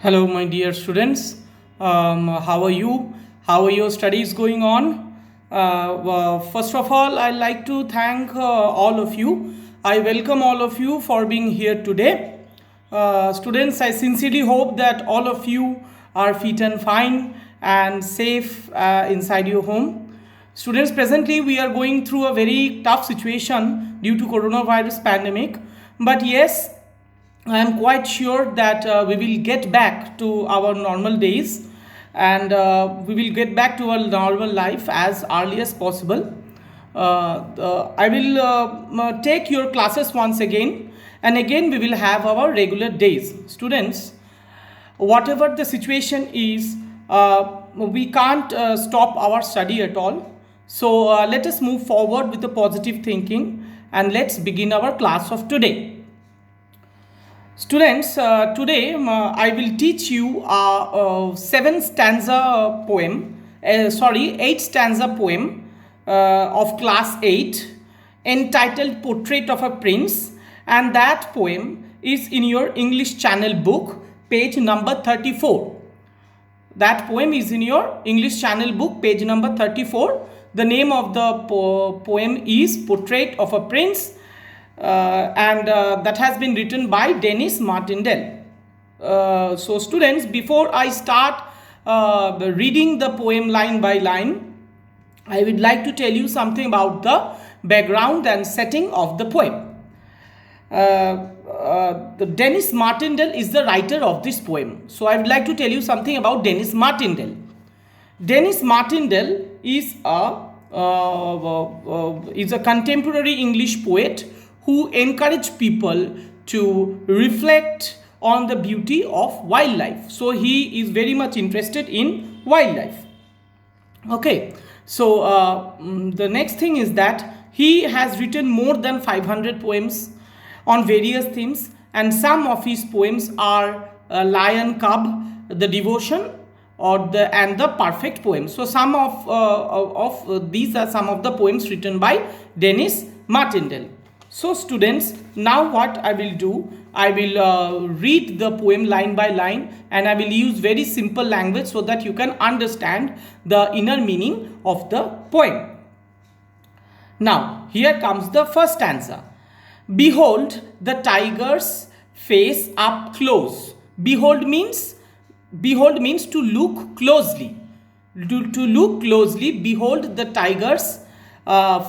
Hello, my dear students. How are you? How are your studies going on? First of all, I'd like to thank all of you. I welcome all of you for being here today. Students, I sincerely hope that all of you are fit and fine and safe inside your home. Students, presently we are going through a very tough situation due to coronavirus pandemic. But yes, I am quite sure that we will get back to our normal days and we will get back to our normal life as early as possible. I will take your classes once again, and again we will have our regular days. Students, whatever the situation is, we can't stop our study at all. So let us move forward with the positive thinking and let's begin our class of today. Students, today I will teach you a 7 stanza poem, 8 stanza poem of class 8 entitled Portrait of a Prince, and that poem is in your English channel book, page number 34. That poem is in your English channel book, page number 34. The name of the poem is Portrait of a Prince. And that has been written by Denis Martindale. So students, before I start reading the poem line by line, I would like to tell you something about the background and setting of the poem. Denis Martindale is the writer of this poem. So I would like to tell you something about Denis Martindale. Denis Martindale is a contemporary English poet who encourage people to reflect on the beauty of wildlife. So he is very much interested in wildlife. Okay, so the next thing is that he has written more than 500 poems on various themes, and some of his poems are Lion Cub, The Devotion, and the Perfect Poem. So some of these are some of the poems written by Denis Martindale. So students, now what I will do, I will read the poem line by line, and I will use very simple language so that you can understand the inner meaning of the poem. Now, here comes the first stanza. Behold the tiger's face up close. Behold means to look closely. To look closely, behold the tiger's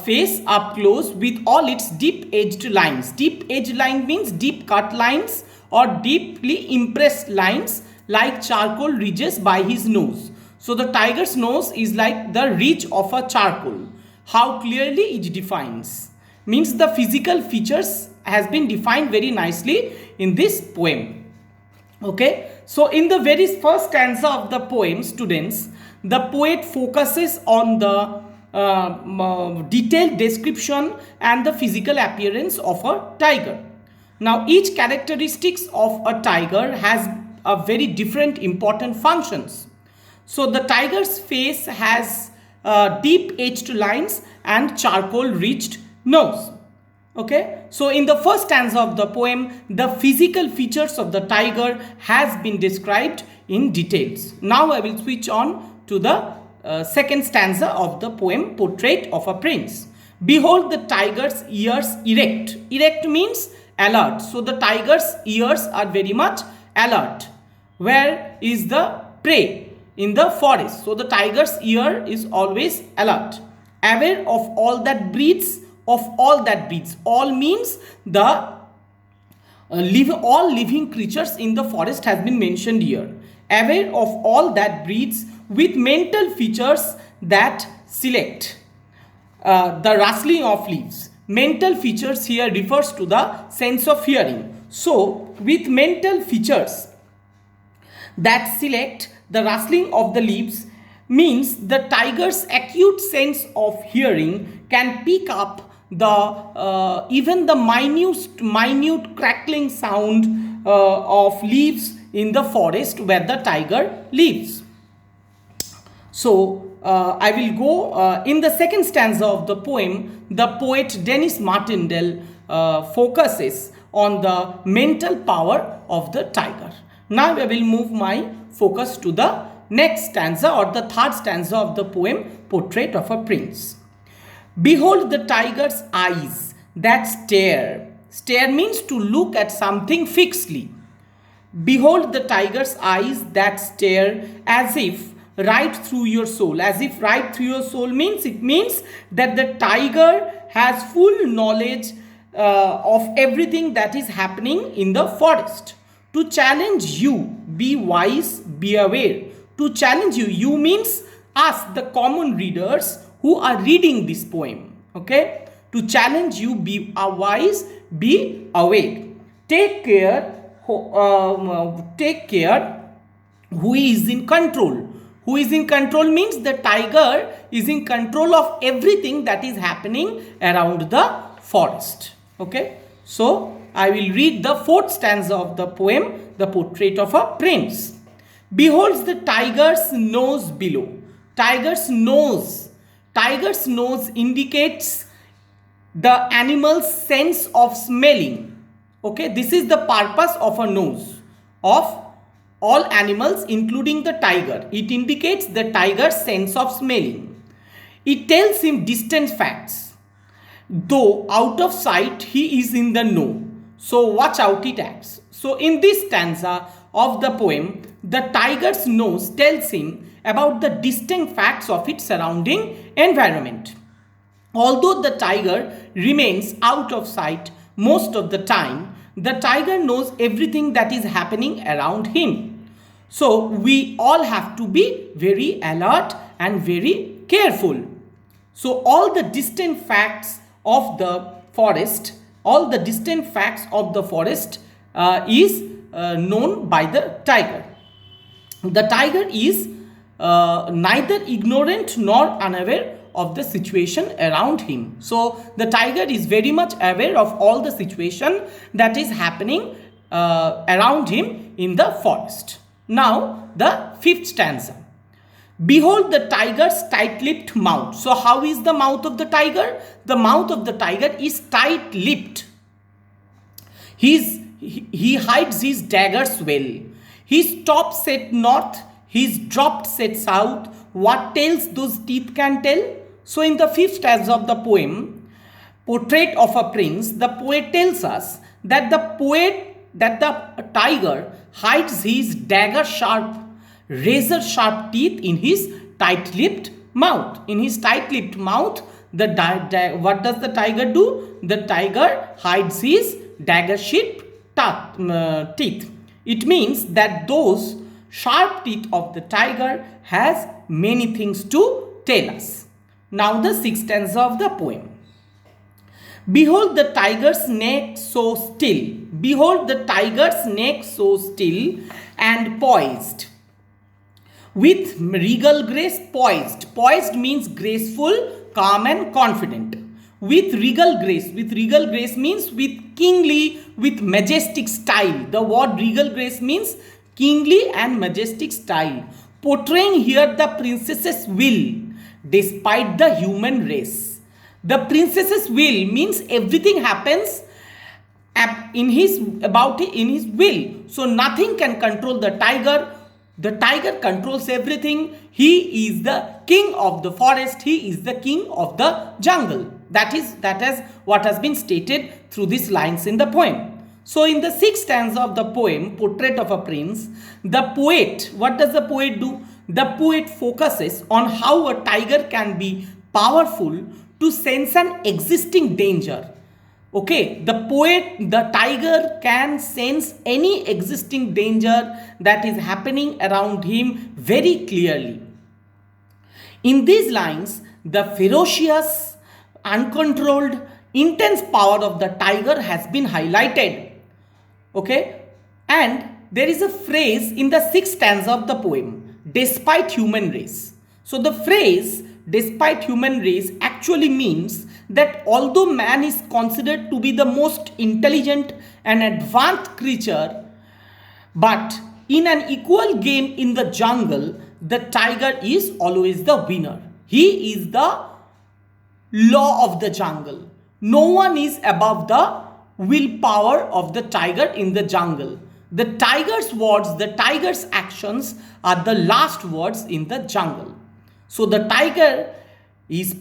face up close with all its deep edged lines. Deep edged line means deep cut lines or deeply impressed lines like charcoal ridges by his nose. So the tiger's nose is like the ridge of a charcoal. How clearly it defines means the physical features has been defined very nicely in this poem. Okay, so in the very first stanza of the poem, students, the poet focuses on the detailed description and the physical appearance of a tiger. Now each characteristics of a tiger has a very different important functions. So the tiger's face has deep edged lines and charcoal ridged nose. Okay, so in the first stanza of the poem, the physical features of the tiger has been described in details. Now I will switch on to the second stanza of the poem, Portrait of a Prince. Behold the tiger's ears erect. Erect means alert. So the tiger's ears are very much alert. Where is the prey? In the forest. So the tiger's ear is always alert. Aware of all that breathes. Of all that breathes. All means the all living creatures in the forest has been mentioned here. Aware of all that breathes with mental features that select the rustling of leaves. Mental features here refers to the sense of hearing. So with mental features that select the rustling of the leaves means the tiger's acute sense of hearing can pick up the even the minute crackling sound of leaves in the forest where the tiger lives. So I will go in the second stanza of the poem. The poet Denis Martindale focuses on the mental power of the tiger. Now I will move my focus to the next stanza or the third stanza of the poem Portrait of a Prince. Behold the tiger's eyes that stare. Stare means to look at something fixedly. Behold the tiger's eyes that stare as if right through your soul. As if right through your soul means, it means that the tiger has full knowledge of everything that is happening in the forest. To challenge you, be wise, be aware. To challenge you, you means us, the common readers who are reading this poem. Okay? To challenge you, be wise, be aware. Take care. Take care. Who is in control? Who is in control means the tiger is in control of everything that is happening around the forest. Okay? So I will read the fourth stanza of the poem, The Portrait of a Prince. Beholds the tiger's nose below. Tiger's nose. Tiger's nose indicates the animal's sense of smelling. Okay, this is the purpose of a nose of all animals, including the tiger. It indicates the tiger's sense of smelling. It tells him distant facts. Though out of sight, he is in the know. So watch out, it acts. So in this stanza of the poem, the tiger's nose tells him about the distant facts of its surrounding environment. Although the tiger remains out of sight most of the time, the tiger knows everything that is happening around him. So we all have to be very alert and very careful. So all the distant facts of the forest, is known by the tiger. The tiger is neither ignorant nor unaware of the situation around him. So the tiger is very much aware of all the situation that is happening around him in the forest. Now the fifth stanza. Behold the tiger's tight-lipped mouth. So how is the mouth of the tiger? The mouth of the tiger is tight-lipped. He hides his daggers well. His top set north, his dropped set south. What tales those teeth can tell? So in the fifth stanza of the poem, Portrait of a Prince, the poet tells us that the tiger hides his dagger-sharp, razor-sharp teeth in his tight-lipped mouth. In his tight-lipped mouth, what does the tiger do? The tiger hides his dagger-sharp teeth. It means that those sharp teeth of the tiger has many things to tell us. Now the sixth stanza of the poem. Behold the tiger's neck so still. Behold the tiger's neck so still and poised. With regal grace, poised. Poised means graceful, calm and confident. With regal grace. With regal grace means with kingly, with majestic style. The word regal grace means kingly and majestic style. Portraying here the princess's will despite the human race. The princess's will means everything happens in his will. So nothing can control the tiger. The tiger controls everything. He is the king of the forest. He is the king of the jungle. That is what has been stated through these lines in the poem. So in the sixth stanza of the poem, Portrait of a Prince, the poet, what does the poet do? The poet focuses on how a tiger can be powerful to sense an existing danger. Okay, the tiger can sense any existing danger that is happening around him very clearly. In these lines, the ferocious, uncontrolled, intense power of the tiger has been highlighted. Okay, and there is a phrase in the sixth stanza of the poem, despite human race. So the phrase despite human race actually means that although man is considered to be the most intelligent and advanced creature, but in an equal game in the jungle, the tiger is always the winner. He is the law of the jungle. No one is above the willpower of the tiger in the jungle. The tiger's words, the tiger's actions are the last words in the jungle. So the tiger is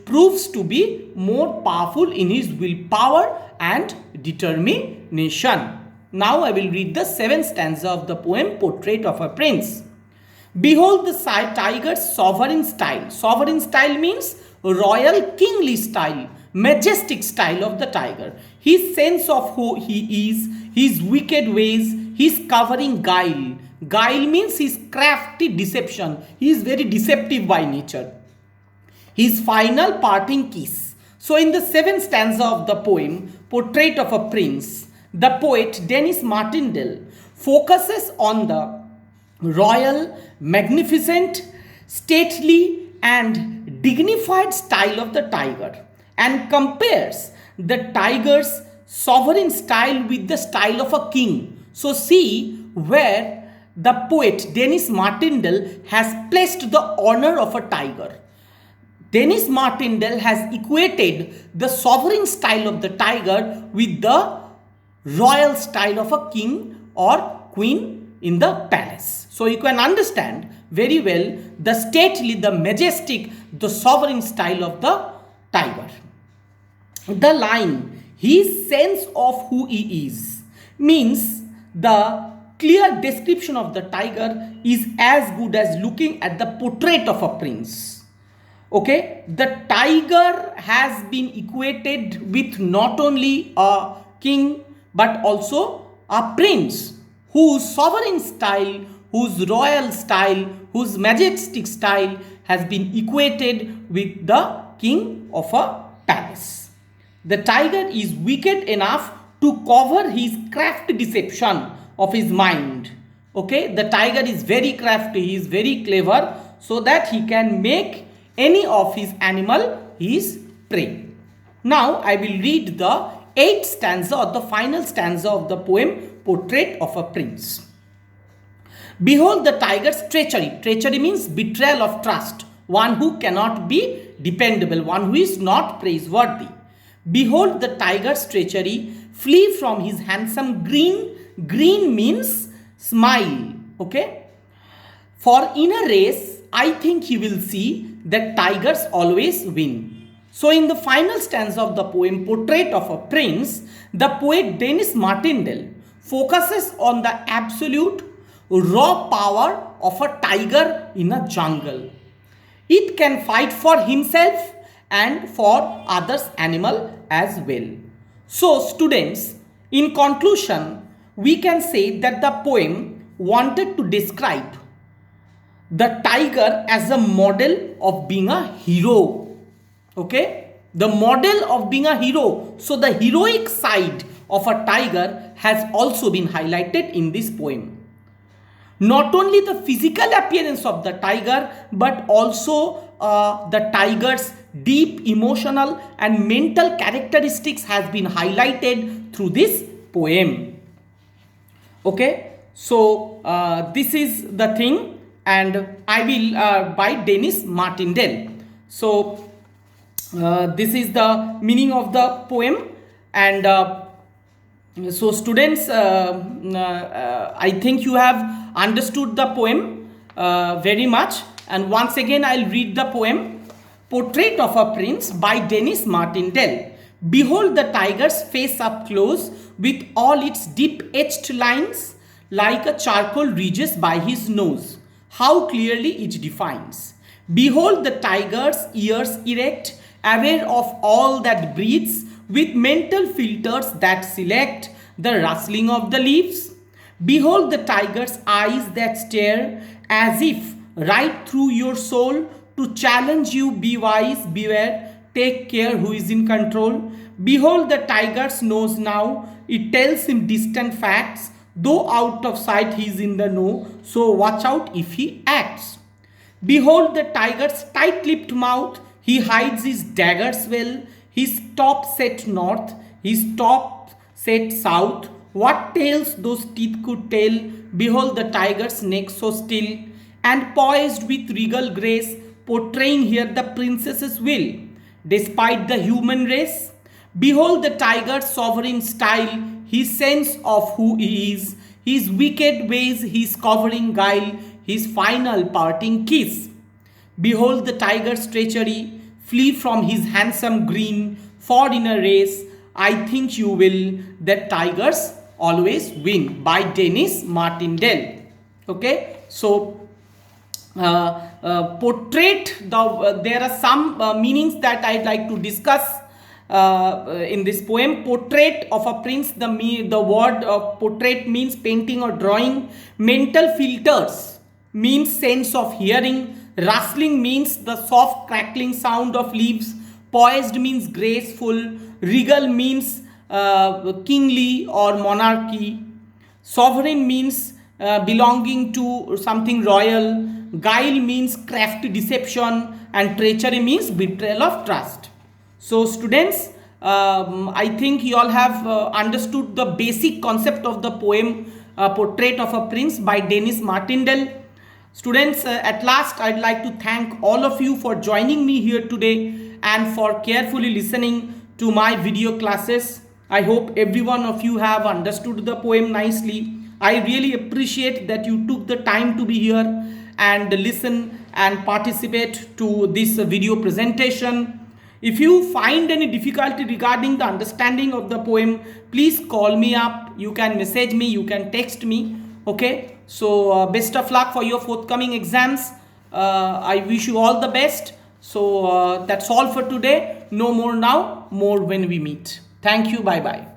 proves to be more powerful in his willpower and determination. Now I will read the seventh stanza of the poem Portrait of a Prince. Behold the tiger's sovereign style. Sovereign style means royal kingly style, majestic style of the tiger. His sense of who he is, his wicked ways, his covering guile. Guile means his crafty deception. He is very deceptive by nature. His final parting kiss. So in the seventh stanza of the poem Portrait of a Prince, the poet Denis Martindale focuses on the royal, magnificent, stately and dignified style of the tiger and compares the tiger's sovereign style with the style of a king. So see where the poet Denis Martindale has placed the honor of a tiger. Denis Martindale has equated the sovereign style of the tiger with the royal style of a king or queen in the palace. So you can understand very well the stately, the majestic, the sovereign style of the tiger. The line, his sense of who he is, means the clear description of the tiger is as good as looking at the portrait of a prince. Okay, the tiger has been equated with not only a king but also a prince whose sovereign style, whose royal style, whose majestic style has been equated with the king of a palace. The tiger is wicked enough to cover his crafty deception of his mind. Okay, the tiger is very crafty, he is very clever, so that he can make any of his animal his prey. Now I will read the eighth stanza or the final stanza of the poem Portrait of a Prince. Behold the tiger's treachery. Treachery means betrayal of trust, one who cannot be dependable, one who is not praiseworthy. Behold the tiger's treachery, flee from his handsome green. Green means smile. Okay, for in a race I think you will see that tigers always win. So in the final stanza of the poem Portrait of a Prince, the poet Denis Martindale focuses on the absolute raw power of a tiger in a jungle. It can fight for himself and for others animal as well. So students, in conclusion, we can say that the poem wanted to describe the tiger as a model of being a hero. Okay, the model of being a hero. So the heroic side of a tiger has also been highlighted in this poem. Not only the physical appearance of the tiger, but also the tiger's deep emotional and mental characteristics has been highlighted through this poem. Okay, so this is the thing, and I will by Denis Martindale. So this is the meaning of the poem, and so students, I think you have understood the poem very much. And once again I'll read the poem Portrait of a Prince by Denis Martindale. Behold the tiger's face up close with all its deep etched lines, like a charcoal ridges by his nose. How clearly it defines. Behold the tiger's ears erect, aware of all that breathes, with mental filters that select the rustling of the leaves. Behold the tiger's eyes that stare as if right through your soul to challenge you. Be wise, beware, take care who is in control. Behold the tiger's nose now, it tells him distant facts, though out of sight he is in the know, so watch out if he acts. Behold the tiger's tight-lipped mouth, he hides his daggers well, his top set north, his top set south. What tales those teeth could tell? Behold the tiger's neck so still, and poised with regal grace, portraying here the princess's will, despite the human race. Behold the tiger's sovereign style, his sense of who he is, his wicked ways, his covering guile, his final parting kiss. Behold the tiger's treachery, flee from his handsome grin, for in a race, I think you will, that tigers always win, by Dennis Martindale. Okay, so portrait, there are some meanings that I'd like to discuss in this poem. Portrait of a prince, the word portrait means painting or drawing. Mental filters means sense of hearing. Rustling means the soft crackling sound of leaves. Poised means graceful. Regal means kingly or monarchy. Sovereign means belonging to something royal. Guile means crafty deception, and treachery means betrayal of trust. So students, I think you all have understood the basic concept of the poem Portrait of a Prince by Dennis Martindale. Students, at last I'd like to thank all of you for joining me here today and for carefully listening to my video classes. I hope every one of you have understood the poem nicely. I really appreciate that you took the time to be here and listen and participate to this video presentation. If you find any difficulty regarding the understanding of the poem, please call me up. You can message me, you can text me. Okay, so best of luck for your forthcoming exams. I wish you all the best. So that's all for today. No more now, more when we meet. Thank you. Bye bye.